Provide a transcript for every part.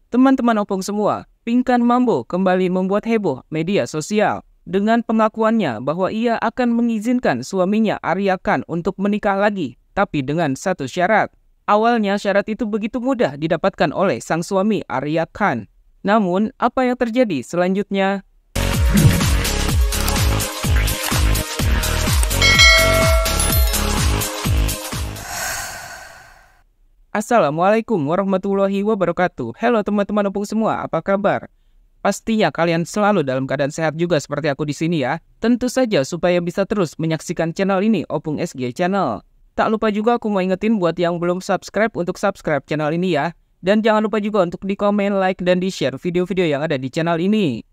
Teman-teman opung semua, Pinkan Mambo kembali membuat heboh media sosial dengan pengakuannya bahwa ia akan mengizinkan suaminya Arya Khan untuk menikah lagi, tapi dengan satu syarat. Awalnya syarat itu begitu mudah didapatkan oleh sang suami Arya Khan. Namun, apa yang terjadi selanjutnya? Assalamualaikum warahmatullahi wabarakatuh. Halo teman-teman opung semua, apa kabar? Pastinya kalian selalu dalam keadaan sehat juga seperti aku di sini ya. Tentu saja supaya bisa terus menyaksikan channel ini, Opung SG Channel. Tak lupa juga aku mau ingetin buat yang belum subscribe untuk subscribe channel ini ya. Dan jangan lupa juga untuk di komen, like, dan di share video-video yang ada di channel ini.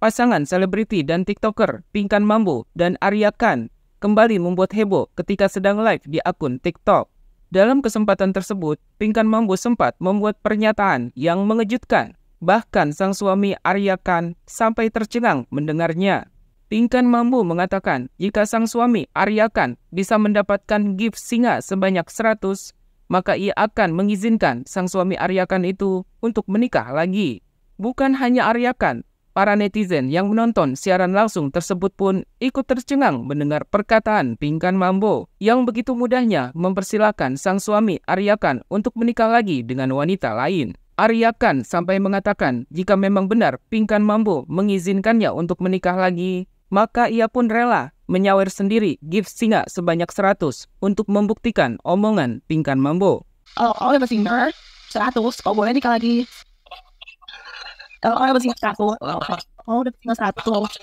Pasangan selebriti dan tiktoker Pinkan Mambo dan Arya Khan kembali membuat heboh ketika sedang live di akun TikTok. Dalam kesempatan tersebut, Pinkan Mambo sempat membuat pernyataan yang mengejutkan. Bahkan sang suami Arya Khan sampai tercengang mendengarnya. Pinkan Mambo mengatakan jika sang suami Arya Khan bisa mendapatkan gift singa sebanyak 100, maka ia akan mengizinkan sang suami Arya Khan itu untuk menikah lagi. Bukan hanya Arya Khan, para netizen yang menonton siaran langsung tersebut pun ikut tercengang mendengar perkataan Pinkan Mambo yang begitu mudahnya mempersilahkan sang suami Arya Khan untuk menikah lagi dengan wanita lain. Arya Khan sampai mengatakan jika memang benar Pinkan Mambo mengizinkannya untuk menikah lagi, maka ia pun rela menyawer sendiri gift singa sebanyak 100 untuk membuktikan omongan Pinkan Mambo. Oh, udah singa 100, kok boleh nikah lagi? Udah singa 100. Oh, udah singa 100.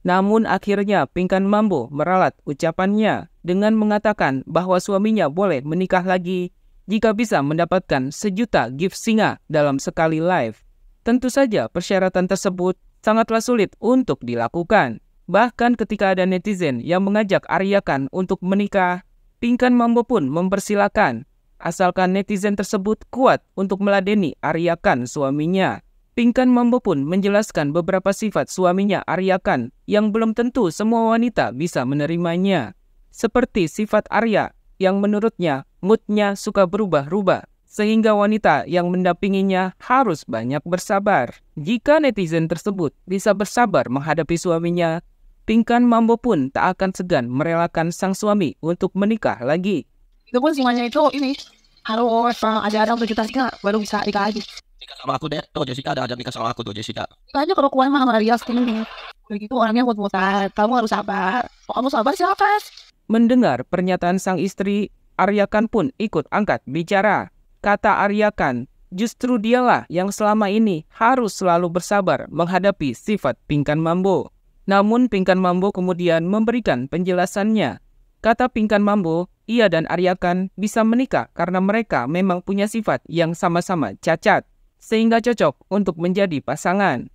Namun akhirnya Pinkan Mambo meralat ucapannya dengan mengatakan bahwa suaminya boleh menikah lagi jika bisa mendapatkan 1.000.000 gift singa dalam sekali live. Tentu saja persyaratan tersebut sangatlah sulit untuk dilakukan. Bahkan ketika ada netizen yang mengajak Arya Khan untuk menikah, Pinkan Mambo pun mempersilahkan, asalkan netizen tersebut kuat untuk meladeni Arya Khan suaminya. Pinkan Mambo pun menjelaskan beberapa sifat suaminya Arya Khan yang belum tentu semua wanita bisa menerimanya. Seperti sifat Arya yang menurutnya moodnya suka berubah-ubah, sehingga wanita yang mendampinginya harus banyak bersabar. Jika netizen tersebut bisa bersabar menghadapi suaminya, Pinkan Mambo pun tak akan segan merelakan sang suami untuk menikah lagi. Itu pun singanya itu ini harus ada 1 juta singa baru bisa nikah lagi. Nikah sama aku deh, tuh Jessica ada ajak nikah sama aku tuh Jessica. Nikah aja kalau kuat mah sama Arya sendiri. Begitu orangnya buat-buatan, kamu harus sabar. Kalau kamu sabar silakan. Mendengar pernyataan sang istri, Arya Khan pun ikut angkat bicara. Kata Arya Khan, justru dialah yang selama ini harus selalu bersabar menghadapi sifat Pinkan Mambo. Namun Pinkan Mambo kemudian memberikan penjelasannya. Kata Pinkan Mambo, ia dan Arya Khan bisa menikah karena mereka memang punya sifat yang sama-sama cacat, sehingga cocok untuk menjadi pasangan.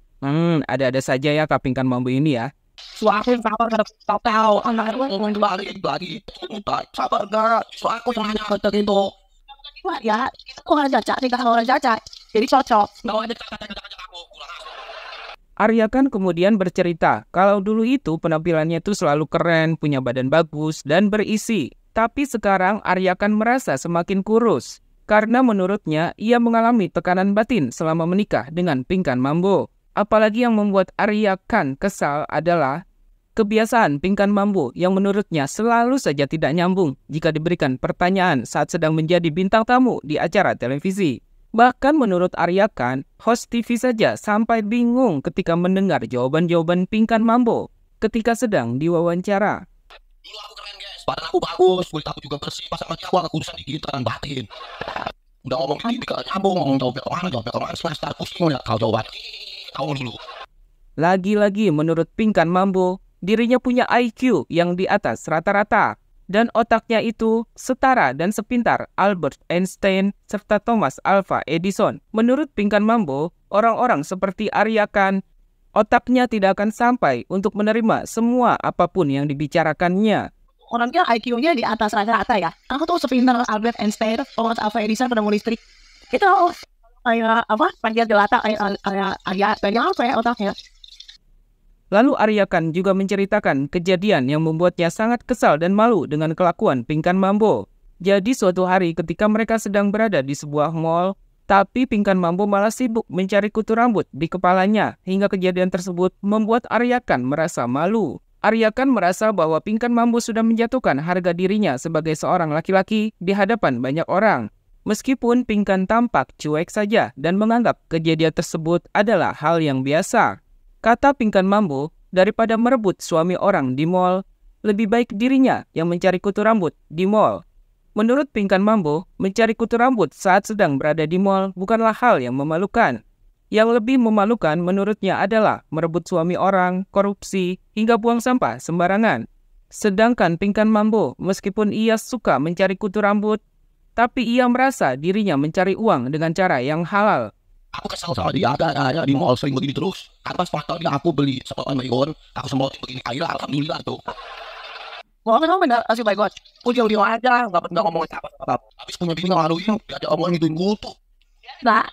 Ada-ada saja ya Kak Pinkan Mambo ini ya. Suami sabar tahu anak Lagi, sabar enggak, aku hanya kata gitu. ya itu orang cacat nikah sama orang cacat jadi cocok. Nggak ada ajak aku, kurang ajar. Arya Khan kemudian bercerita kalau dulu itu penampilannya tuh selalu keren, punya badan bagus, dan berisi. Tapi sekarang Arya Khan merasa semakin kurus. Karena menurutnya ia mengalami tekanan batin selama menikah dengan Pinkan Mambo. Apalagi yang membuat Arya Khan kesal adalah kebiasaan Pinkan Mambo yang menurutnya selalu saja tidak nyambung jika diberikan pertanyaan saat sedang menjadi bintang tamu di acara televisi. Bahkan menurut Arya Khan, host TV saja sampai bingung ketika mendengar jawaban-jawaban Pinkan Mambo ketika sedang diwawancara. Dulu aku keren guys, badan aku bagus, kulit aku juga bersih, pas sama aku agak urusan dikit kan batin. Udah ngomong ini gak nyambung, ngomong jawab ke mana, semester pusing ya kau jawaban. Kau dulu. Lagi-lagi menurut Pinkan Mambo, dirinya punya IQ yang di atas rata-rata. Dan otaknya itu setara dan sepintar Albert Einstein serta Thomas Alva Edison. Menurut Pinkan Mambo, orang-orang seperti Arya Khan, otaknya tidak akan sampai untuk menerima semua apapun yang dibicarakannya. Orangnya IQ-nya di atas rata-rata ya. Aku tuh sepintar Albert Einstein, Thomas Alva Edison penemu listrik. Itu kayak apa? Panjat jelata kayak Arya banyak apa ya otaknya. Lalu Arya Khan juga menceritakan kejadian yang membuatnya sangat kesal dan malu dengan kelakuan Pinkan Mambo. Jadi suatu hari ketika mereka sedang berada di sebuah mall, Tapi Pinkan Mambo malah sibuk mencari kutu rambut di kepalanya hingga kejadian tersebut membuat Arya Khan merasa malu. Arya Khan merasa bahwa Pinkan Mambo sudah menjatuhkan harga dirinya sebagai seorang laki-laki di hadapan banyak orang. Meskipun Pinkan tampak cuek saja dan menganggap kejadian tersebut adalah hal yang biasa. Kata Pinkan Mambo, daripada merebut suami orang di mall, lebih baik dirinya yang mencari kutu rambut di mall. Menurut Pinkan Mambo, mencari kutu rambut saat sedang berada di mall bukanlah hal yang memalukan. Yang lebih memalukan menurutnya adalah merebut suami orang, korupsi, hingga buang sampah sembarangan. Sedangkan Pinkan Mambo, meskipun ia suka mencari kutu rambut, tapi ia merasa dirinya mencari uang dengan cara yang halal. Aku kesal sama dia, ada di mall sering begini terus. Atas faktornya aku beli sepotan baygon, aku semua begini kaya, alhamdulillah tuh. Gua kan bener kasih baygon. Ujung-ujung aja, nggak ngomongin apa-apa. Habis punya bini ngaruhin, dia ada omongan itu kutu. Nah,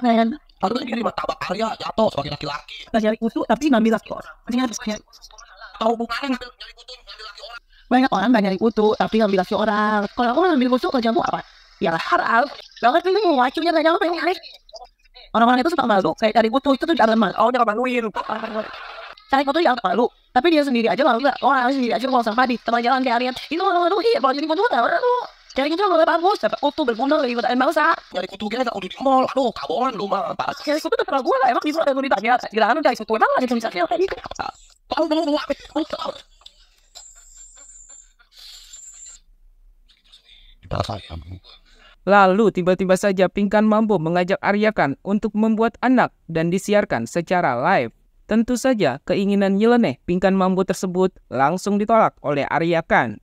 men, Harusnya gini martabat Arya jatuh sebagai laki-laki. kita cari kutu tapi ngambil laki orang. Masih harus banyak. Tahu hubungannya nyari kutu, ngambil laki orang. Banyak orang nggak nyari kutu tapi ngambil laki orang. Kalau aku ngambil kutu kerjamu apa? Ya haram. Banget ini wacunya nggak nyampe nih. Orang-orang itu suka malu. Kayak cari kutu itu tuh jangan malu. Oh, jangan maluin. Cari kutu jangan malu. Tapi dia sendiri aja malu nggak? Orang sendiri aja mau sampah di teman jalan kayak Aryan. Itu malu iya. Kalau jadi kutu nggak malu. Cari kutu nggak bagus. Dapat kutu berguna lagi buat bangsa. Nyari kutu kira kudu di mall. Aduh, kaboan lu mah. Cari kutu terlalu gue lah. Emang bisa ada ditanya. Gila anu cari kutu emang ada tulisannya kayak gitu. Tahu mau apa? Kita sayang. Lalu tiba-tiba saja Pinkan Mambo mengajak Arya Khan untuk membuat anak dan disiarkan secara live. Tentu saja keinginan nyeleneh Pinkan Mambo tersebut langsung ditolak oleh Arya Khan.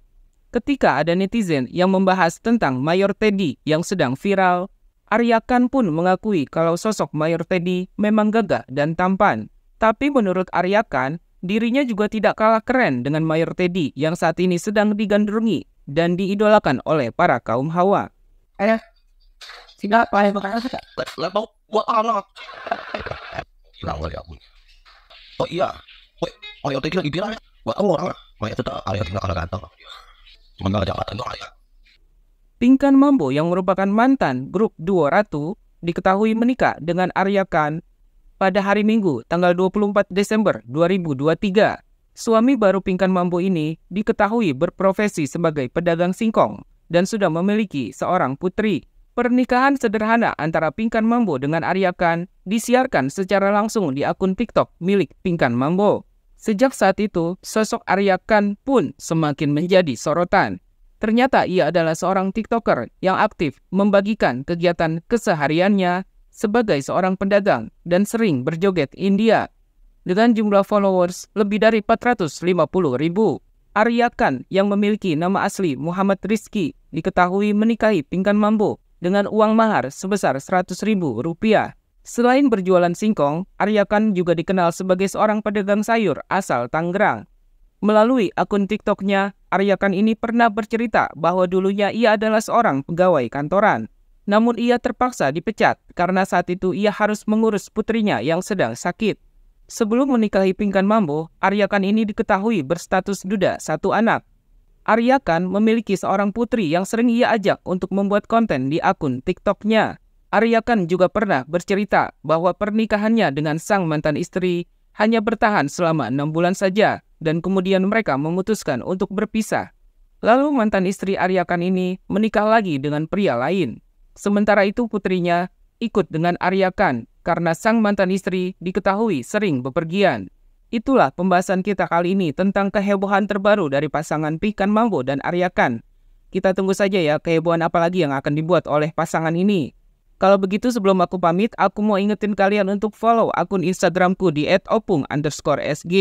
Ketika ada netizen yang membahas tentang Mayor Teddy yang sedang viral, Arya Khan pun mengakui kalau sosok Mayor Teddy memang gagah dan tampan. Tapi menurut Arya Khan, dirinya juga tidak kalah keren dengan Mayor Teddy yang saat ini sedang digandrungi dan diidolakan oleh para kaum hawa. Tidak, apa yang berkata sudah. Lepas buat anak. Hilang kali aku. Oh iya. Woi, Mayor Teddy lagi bilang ya. Buat kamu orang. Mayor itu Arya tinggal karena ganteng. Cuma nggak ada jabatan tuh Arya. Pinkan Mambo yang merupakan mantan grup duo Ratu diketahui menikah dengan Arya Khan pada hari Minggu tanggal 24 Desember 2023. Suami baru Pinkan Mambo ini diketahui berprofesi sebagai pedagang singkong dan sudah memiliki seorang putri. Pernikahan sederhana antara Pinkan Mambo dengan Arya Khan disiarkan secara langsung di akun TikTok milik Pinkan Mambo. Sejak saat itu, sosok Arya Khan pun semakin menjadi sorotan. Ternyata ia adalah seorang TikToker yang aktif membagikan kegiatan kesehariannya sebagai seorang pedagang dan sering berjoget India. Dengan jumlah followers lebih dari 450.000. Arya Khan yang memiliki nama asli Muhammad Rizky diketahui menikahi Pinkan Mambo dengan uang mahar sebesar Rp100.000. Selain berjualan singkong, Arya Khan juga dikenal sebagai seorang pedagang sayur asal Tangerang. Melalui akun TikToknya, Arya Khan ini pernah bercerita bahwa dulunya ia adalah seorang pegawai kantoran. Namun ia terpaksa dipecat karena saat itu ia harus mengurus putrinya yang sedang sakit. Sebelum menikahi Pinkan Mambo, Arya Khan ini diketahui berstatus duda satu anak. Arya Khan memiliki seorang putri yang sering ia ajak untuk membuat konten di akun TikToknya. Arya Khan juga pernah bercerita bahwa pernikahannya dengan sang mantan istri hanya bertahan selama 6 bulan saja dan kemudian mereka memutuskan untuk berpisah. Lalu mantan istri Arya Khan ini menikah lagi dengan pria lain. Sementara itu putrinya ikut dengan Arya Khan karena sang mantan istri diketahui sering bepergian. Itulah pembahasan kita kali ini tentang kehebohan terbaru dari pasangan Pinkan Mambo dan Arya Khan. Kita tunggu saja ya kehebohan apa lagi yang akan dibuat oleh pasangan ini. Kalau begitu sebelum aku pamit, aku mau ingetin kalian untuk follow akun Instagramku di @opung_sg.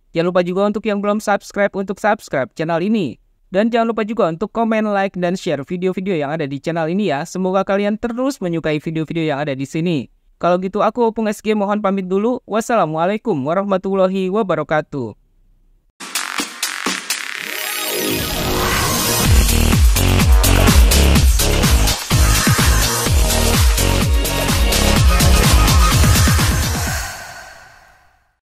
Jangan lupa juga untuk yang belum subscribe untuk subscribe channel ini. Dan jangan lupa juga untuk komen, like, dan share video-video yang ada di channel ini ya. Semoga kalian terus menyukai video-video yang ada di sini. Kalau gitu aku Opung SG mohon pamit dulu. Wassalamualaikum warahmatullahi wabarakatuh.